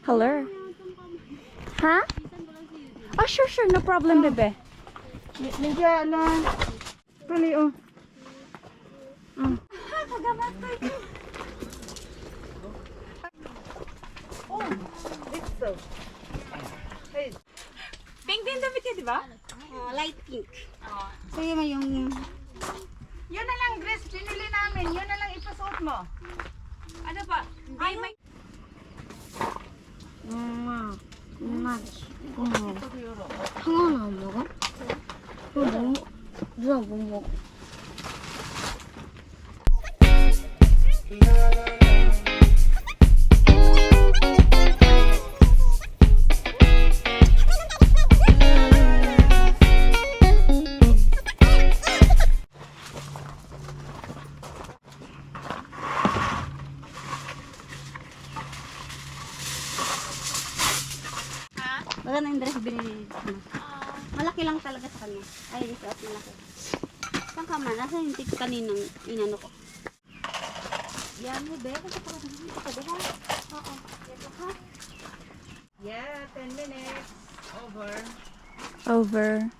color. Ha? Ah, sure, no problem, bebe. Ninja, ano? Pali, oh. Oh, it's so. Hey. Pink din damit ka, di ba? Light pink. So yun yung... Yun na lang, Grace, pinili namin. Yun na lang ipasuot mo. Ano ba? Hindi, may... 하나는 안 먹어? 그럼 누가 못 먹어? Maganda yung dress binili dito. Malaki lang talaga sa kanya. Ay, ito at malaki. Saan ka man? Nasa yung tig kaninang inano ko. Yan, bebe. Kasi pa dito ka, diba? Oo. Yan ha? Yeah, 10 minutes. Over. Over.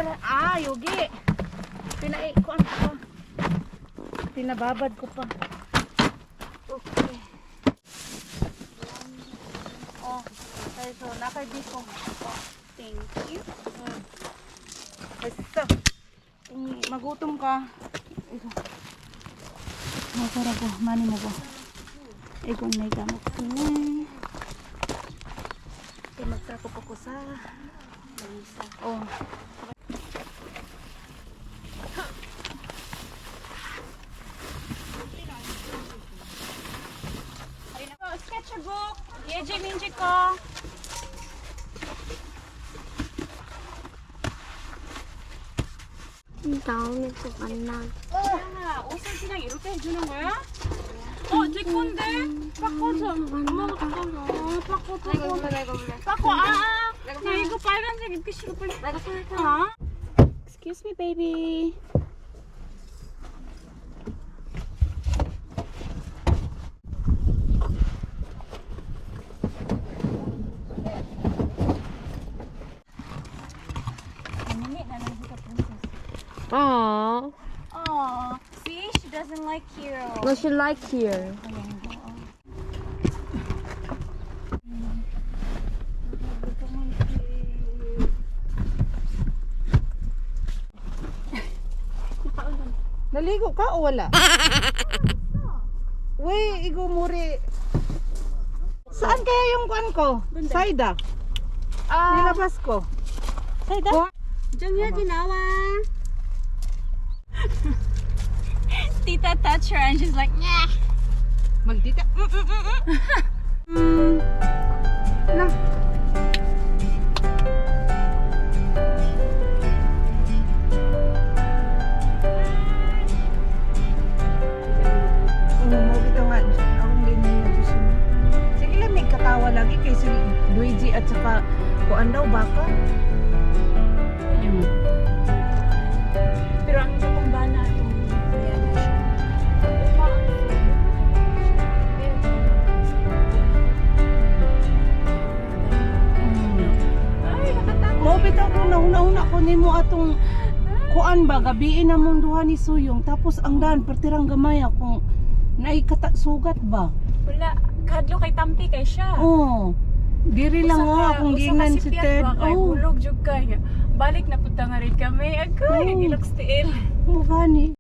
yogi. Pinaikuan ko pa. Pinababad ko pa. Okay. Oh, okay, so nakay-biko. Oh, Thank you. basta. Kung magutom ka, masarap ko, mani mo ko. Kung may gamot ko na. Magsakop ako sa Isa. oh. Sketchbook. Yeji minji ko. 다음에 또 만나. 야, 옷을 그냥 이렇게 해주는 거야? 제 건데? 바꿔서. 엄마가 바꿔서. 바꿔서. 내가 몰래. 바꿔. 야, 이거 빨간색 입기 싫어. 빨리. 내가 살까? Excuse me, baby. Aww. Aw, see, she doesn't like you. What you like here? Naligo ka o wala? Wey, igo muri. Saan kaya yung kwan ko? Saida. Nilabas ko. 사이다? 정유지 나와. Tita touch her and she's like, nah. Maldita. Na. Mabito nga. Akong ganyan na susunod. Sige lang, may katawa lagi kay si Luigi at saka kuan daw baka. Pero ang itong bana itong kaya na siya. Ay, nakatakot. Mabito ko nauna-una ko nimo atong kuan ba gabiin na mong duha ni Suyong tapos ang daan pertirang gamay akong naikata sugat ba. Wala, kadlo kay Tampi kay siya. Oh. Diri lang nga akong giingnan si Ted. Oh. Ulog jud kay. Balik na punta nga rin kami. Agay, Oh. ilok stiil. Mukha ni.